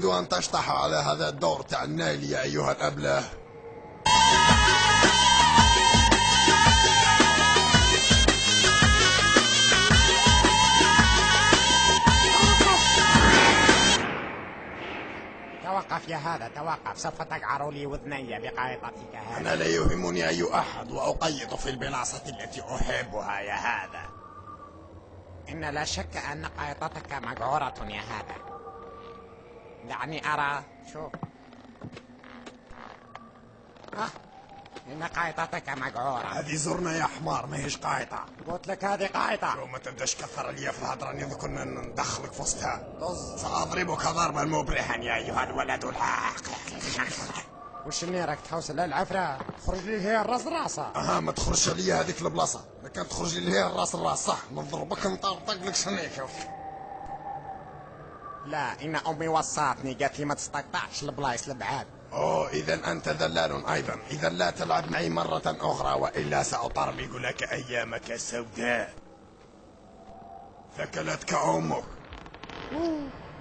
تريد أن تشطح على هذا الدور تاع النايل يا أيها الأبله؟ توقف يا هذا، توقف، سوف تقعر لي وذني بقائطتك هذه. أنا لا يهمني أي أحد، وأقيط في البلاصة التي أحبها يا هذا. إن لا شك أن قائطتك مقعورة يا هذا. دعني أرى، شوف. إن قائطتك مقعورة. هذه زرنا يا حمار، ماهيش قايطة. قلت لك هذه قائطة. شو ما تبداش كثر لي في الهضرة، راني كنا ندخلك في وسطها. طز، سأضربك ضربا مبرحا يا أيها الولد الحاق. وش اللي راك تحوس على العفرة؟ خرج لي هي الراس راسها. ما تخرجش لي هذيك البلاصة، إذا كانت تخرج لي هي الراس صح، نضربك نطرطق لك شنيك. لا، إن أمي وصاتني، قالت لي ما تستقطعش البلايص البعاد. إذا أنت ذلال أيضا، إذا لا تلعب معي مرة أخرى وإلا سأطربق لك أيامك السوداء. ثكلتك أمك.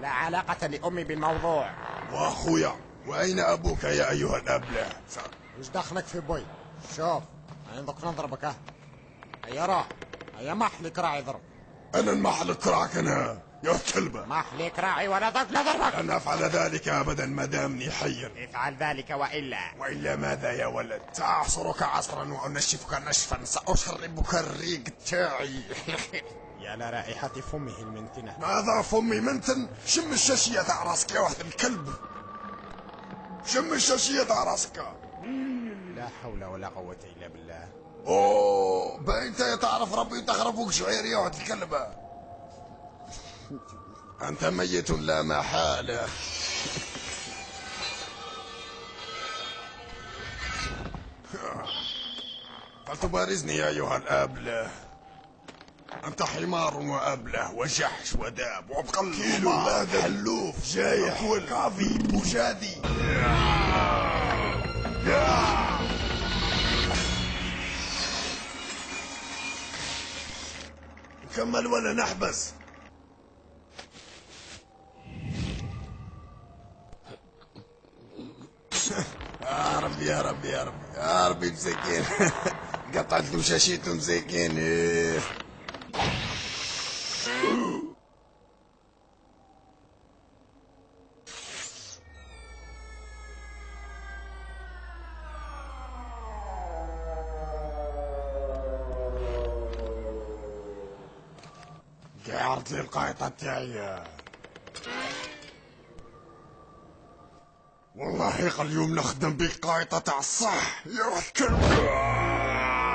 لا علاقة لأمي بالموضوع. وأخويا، وأين أبوك يا أيها الأبله؟ وش دخلك في بوي؟ شوف، أنا دوك نضربك. هيا راه، هيا محلك راعي ضرب. أنا نمحلك راعك أنا يا كلبة. محلك راعي ولا ضرب لا ضربك. لن أفعل ذلك أبدا ما دامني حيا. افعل ذلك وإلا ماذا يا ولد؟ سأعصرك عصرا وأنشفك نشفا، سأشربك الريق تاعي. يا لرائحة فمه المنتنة. ماذا فمي منتن؟ شم الشاشية تاع راسك يا واحد الكلب. شم الشاشية تاع راسك. لا حول ولا قوة إلا بالله. بقى انت تعرف ربي تغرفوك شعير يا واحد الكلبة. أنت ميت لا محالة. فلتبارزني يا أيها الأبله. أنت حمار وأبله وجحش وداب وبقليل هذا حلوف جايح والكافي وجادي. نكمل ولا نحبس؟ يا ربي يا ربي يا ربي يا ربي مسكين. قطعت له شاشيته مسكين. قعرت لي القايطة تاعي. والله اليوم نخدم بك قايطة تاع الصح يا كلب.